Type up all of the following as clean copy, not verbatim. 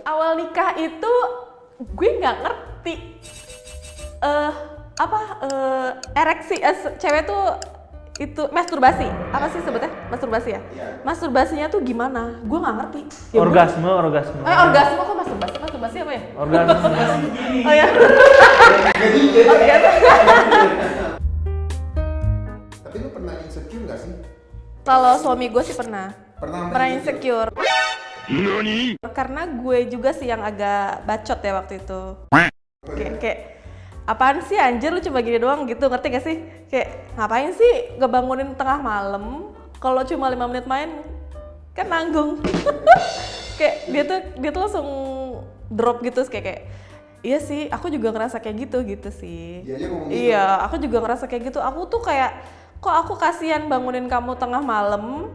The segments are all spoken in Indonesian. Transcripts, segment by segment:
awal nikah itu gue nggak ngerti ereksi cewek tuh itu masturbasi apa sih sebetulnya masturbasi ya? Masturbasinya tuh gimana? Gue nggak ngerti. Ya, orgasme. Orgasme kok masturbasi? Masturbasi apa ya? Orgasme. Oh ya. Tapi lu pernah insecure nggak sih? Kalau suami gue sih pernah insecure. NANI? Karena gue juga sih yang agak bacot ya waktu itu. Kayak apaan sih anjir lu cuma gini doang gitu, ngerti gak sih? Kayak ngapain sih ngebangunin tengah malam kalau cuma 5 menit main kan nanggung. Kayak dia tuh langsung drop gitu kayak iya sih, aku juga ngerasa kayak gitu sih. Dia aja ngomong gitu. Iya, aku juga ngerasa kayak gitu. Aku tuh kayak kok aku kasihan bangunin kamu tengah malam.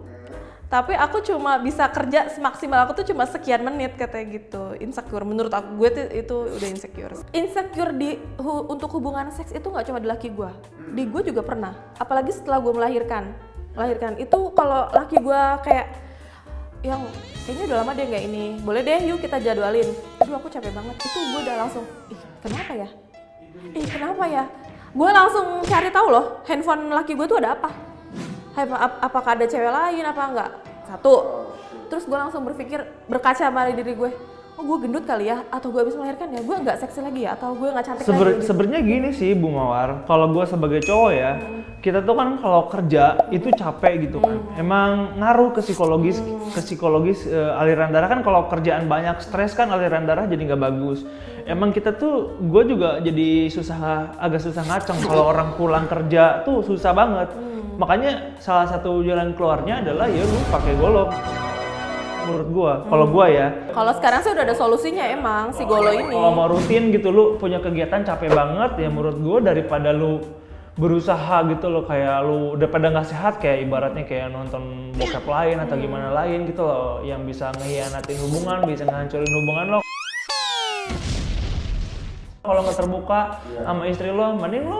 Tapi aku cuma bisa kerja semaksimal aku tuh cuma sekian menit katanya gitu. Insecure menurut aku, gue tuh itu udah insecure. Insecure untuk hubungan seks itu nggak cuma di laki gue, di gue juga pernah. Apalagi setelah gue melahirkan itu kalau laki gue kayak yang kayaknya udah lama deh nggak ini, boleh deh yuk kita jadwalin. Aduh aku capek banget, itu gue udah langsung kenapa ya? Gue langsung cari tahu loh handphone laki gue tuh ada apa. Apakah ada cewek lain apa enggak? Satu. Terus gue langsung berkaca sama diri gue. Oh gue gendut kali ya? Atau gue habis melahirkan ya? Gue nggak seksi lagi ya? Atau gue nggak cantik lagi? Sebenarnya gini sih Bu Mawar, kalau gue sebagai cowok ya, kita tuh kan kalau kerja itu capek gitu kan. Emang ngaruh ke psikologis aliran darah kan, kalau kerjaan banyak stres kan aliran darah jadi nggak bagus. Emang kita tuh, gue juga jadi agak susah ngaceng kalau orang pulang kerja tuh susah banget. Makanya salah satu jalan keluarnya adalah ya lu pakai golok. Menurut gua, kalau gua ya. Kalau sekarang sih udah ada solusinya emang si golo ini. Kalau mau rutin gitu lu punya kegiatan capek banget ya, menurut gua daripada lu berusaha gitu loh, kayak lu daripada nggak sehat, kayak ibaratnya kayak nonton bokep lain atau gimana lain gitu loh, yang bisa ngehianatin hubungan, bisa ngehancurin hubungan lo. Kalau nggak terbuka sama istri lo, mending lo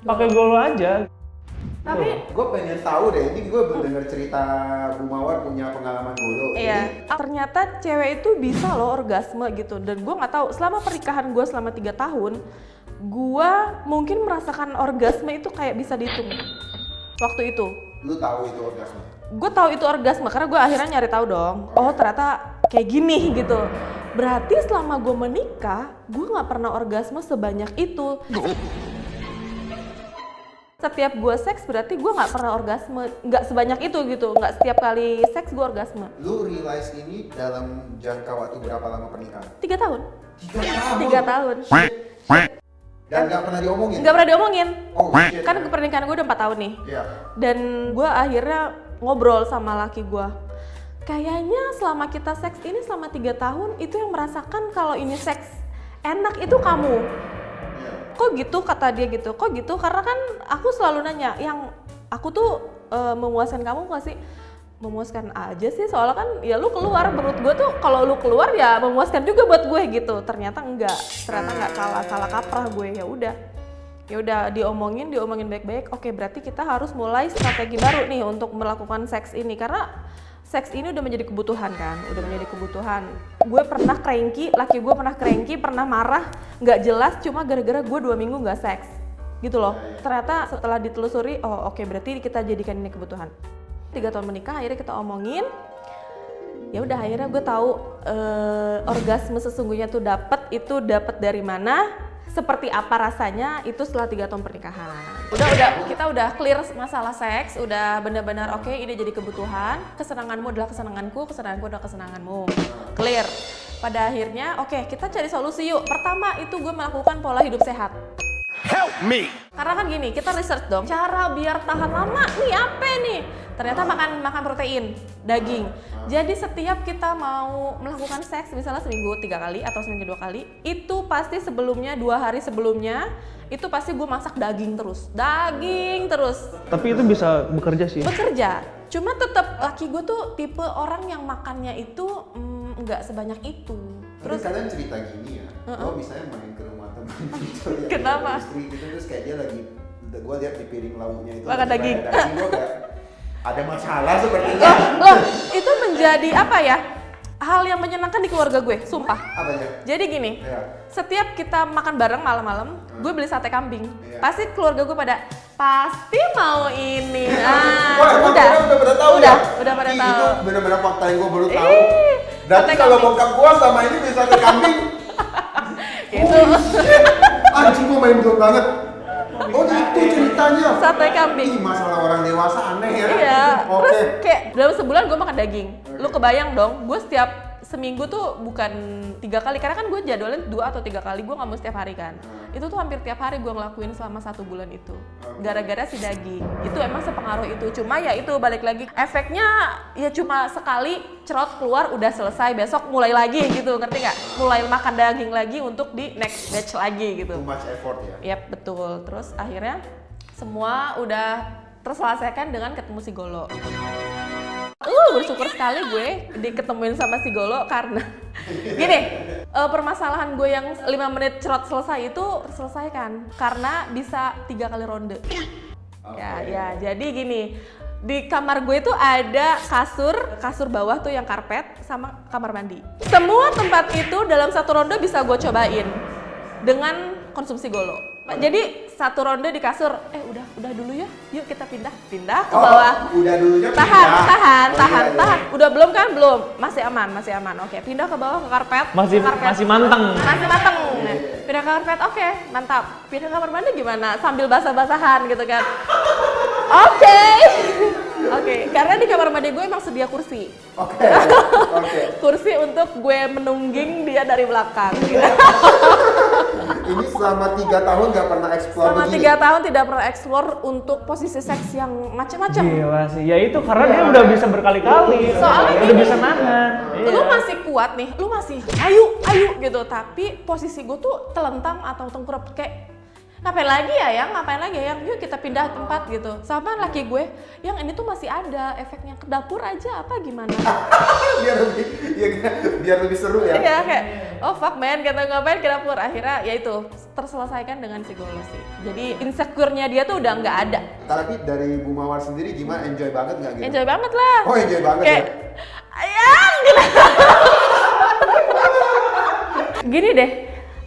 pakai golo aja. Tapi gue pengen tahu deh, ini gue denger cerita Bu Mawar punya pengalaman golo. iya, ternyata cewek itu bisa loh orgasme gitu. Dan gue nggak tahu, selama pernikahan gue selama 3 tahun, gue mungkin merasakan orgasme itu kayak bisa dihitung waktu itu. Lu tahu itu orgasme? Gue tahu itu orgasme karena gue akhirnya nyari tahu dong. Oh ternyata kayak gini gitu. Berarti selama gue menikah, gue nggak pernah orgasme sebanyak itu. Setiap gue seks berarti gue nggak pernah orgasme, nggak sebanyak itu gitu, nggak setiap kali seks gue orgasme. Lu realize ini dalam jangka waktu berapa lama pernikahan? 3 tahun. 3 tahun? 3 tahun. Dan nggak pernah diomongin? Nggak pernah diomongin. Oh shit. Kan pernikahan gue udah 4 tahun nih. Iya. Dan gue akhirnya ngobrol sama laki gue. Kayaknya selama kita seks ini selama 3 tahun itu yang merasakan kalau ini seks enak itu kamu. Kok gitu kata dia gitu, kok gitu karena kan aku selalu nanya, yang aku tuh memuaskan kamu nggak sih? Memuaskan aja sih, soalnya kan ya lu keluar, menurut gue tuh kalau lu keluar ya memuaskan juga buat gue gitu. Ternyata enggak salah kaprah gue. Ya udah diomongin baik-baik. Oke, berarti kita harus mulai strategi baru nih untuk melakukan seks ini, karena seks ini udah menjadi kebutuhan kan, Gue pernah cranky, laki gue pernah cranky, pernah marah, nggak jelas cuma gara-gara gue 2 minggu nggak seks, gitu loh. Ternyata setelah ditelusuri, oh oke, berarti kita jadikan ini kebutuhan. 3 tahun menikah, akhirnya kita omongin, ya udah akhirnya gue tahu orgasme sesungguhnya tuh dapat dari mana. Seperti apa rasanya itu setelah 3 tahun pernikahan. Kita udah clear masalah seks, udah benar-benar oke, ini jadi kebutuhan. Kesenanganmu adalah kesenanganku adalah kesenanganmu. Clear. Pada akhirnya oke, kita cari solusi yuk. Pertama itu gue melakukan pola hidup sehat. Help me! Karena kan gini, kita research dong, cara biar tahan lama nih apa nih? Ternyata makan protein, daging. Jadi setiap kita mau melakukan seks, misalnya seminggu 3 kali atau seminggu 2 kali, itu pasti sebelumnya 2 hari sebelumnya, itu pasti gue masak daging terus. Tapi itu bisa bekerja sih. Bekerja, cuma tetap laki gue tuh tipe orang yang makannya itu nggak sebanyak itu. Terus kalian cerita gini ya, gue misalnya main ke rumah teman gitu ya. Kenapa? Istri gitu, terus kayak dia lagi, gue lihat di piring lauknya itu makan daging. Gue gak ada masalah sepertinya. Loh, itu menjadi apa ya? hal yang menyenangkan di keluarga gue, sumpah. Apa ya? Jadi gini, Iya. setiap kita makan bareng malam-malam, gue beli sate kambing. Iya. Pasti keluarga gue pasti mau ini. Wah, emang udah pada tahu udah, ya? udah pada Ih, tahu. Itu benar-benar fakta yang gue baru tahu. Ih, Berarti sate kalau kambing. bokap gua sama ini bisa sate kambing. Itu Anjing gua main betul banget. Oh itu ceritanya. sate kambing. Ih, masalah orang dewasa aneh ya. Iya. Oke. Terus kayak dalam sebulan gue makan daging. Lu kebayang dong, gue setiap seminggu tuh bukan 3 kali, karena kan gue jadwalnya 2 atau 3 kali, gue nggak mau setiap hari kan. Itu tuh hampir tiap hari gue ngelakuin selama 1 bulan itu. Gara-gara si daging. Itu emang sepengaruh itu. Cuma ya itu balik lagi, efeknya ya cuma sekali cerot keluar udah selesai, besok mulai lagi gitu, ngerti nggak? Mulai makan daging lagi untuk di next batch lagi gitu. Too much effort ya. Yap, betul. Terus akhirnya semua udah terselesaikan dengan ketemu si Golo. Bersyukur sekali gue diketemuin sama si Golo karena gini, permasalahan gue yang 5 menit cerot selesai itu terselesaikan karena bisa 3 kali ronde. Ya, jadi gini, di kamar gue tuh ada kasur bawah tuh yang karpet sama kamar mandi. Semua tempat itu dalam 1 ronde bisa gue cobain dengan konsumsi Golo. Jadi 1 ronde di kasur, udah dulu ya, yuk kita pindah ke bawah. Udah dulunya Tahan. iya. Udah belum kan? Belum. Masih aman. Oke, pindah ke bawah ke karpet. Masih manteng. Masih mateng. Pindah ke karpet, oke, mantap. Pindah ke kamar mandi gimana? Sambil basah-basahan gitu kan. Oke, karena di kamar mandi gue emang sedia kursi. Oke. Kursi untuk gue menungging dia dari belakang. Gitu. Ini selama 3 tahun gak pernah explore Selama begini. 3 tahun tidak pernah explore untuk posisi seks yang macam-macam. Gila sih. Ya itu karena dia udah bisa berkali-kali. Soalnya udah gini, bisa nahan. Lu Iya. masih kuat nih, lu masih ayo gitu, tapi posisi gue tuh telentang atau tengkurap kayak ngapain lagi ya, yuk kita pindah tempat gitu. Sama laki gue, yang ini tuh masih ada efeknya, ke dapur aja apa gimana? biar lebih seru ya. Iya kayak, oh fuck man, kita ngapain ke dapur? Akhirnya ya itu terselesaikan dengan si Golo sih. Jadi insecure-nya dia tuh udah nggak ada. Tapi dari Bu Mawar sendiri gimana? Enjoy banget nggak gitu? Enjoy banget lah. Oh enjoy banget Kayak, ya? ayang gitu. Gini deh,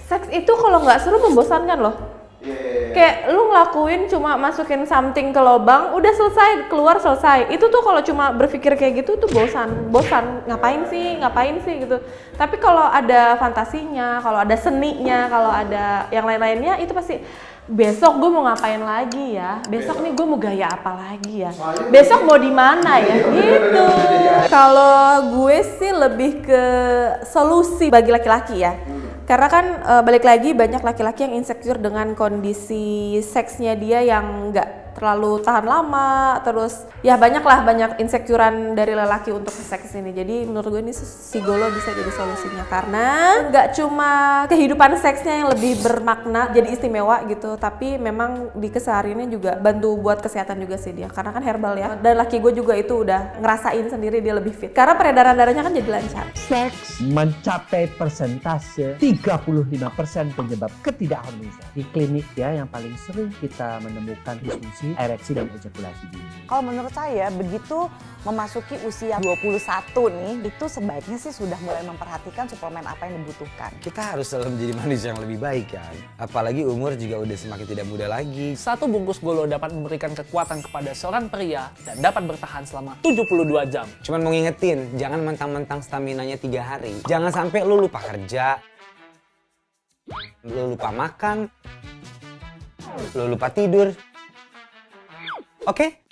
seks itu kalau nggak seru membosankan loh. Iya. Kayak lu ngelakuin cuma masukin something ke lubang, udah selesai, keluar selesai. Itu tuh kalau cuma berpikir kayak gitu tuh bosan. Ngapain sih gitu. Tapi kalau ada fantasinya, kalau ada seninya, kalau ada yang lain-lainnya, itu pasti besok gue mau ngapain lagi ya? Besok nih gue mau gaya apa lagi ya? Besok mau di mana ya? Gitu. Kalau gue sih lebih ke solusi bagi laki-laki ya. Karena kan balik lagi banyak laki-laki yang insecure dengan kondisi seksnya dia yang nggak terlalu tahan lama, terus ya banyak insecurean dari lelaki untuk seks ini. Jadi menurut gue ini si Golo bisa jadi solusinya karena nggak cuma kehidupan seksnya yang lebih bermakna jadi istimewa gitu, tapi memang di kesehariannya juga bantu buat kesehatan juga sih dia, karena kan herbal ya. Dan laki gue juga itu udah ngerasain sendiri dia lebih fit karena peredaran darahnya kan jadi lancar. Seks mencapai persentase 35% penyebab ketidakharmonisan. Di klinik ya yang paling sering kita menemukan disfungsi ereksi dan ejakulasi dini. Kalau menurut saya begitu memasuki usia 21 nih, itu sebaiknya sih sudah mulai memperhatikan suplemen apa yang dibutuhkan. Kita harus selalu menjadi manusia yang lebih baik kan. Apalagi umur juga udah semakin tidak muda lagi. 1 bungkus Golo dapat memberikan kekuatan kepada seorang pria dan dapat bertahan selama 72 jam. Cuman mau ngingetin, jangan mentang-mentang staminanya 3 hari. Jangan sampai lu lupa kerja, lu lupa makan, lu lupa tidur. Oke?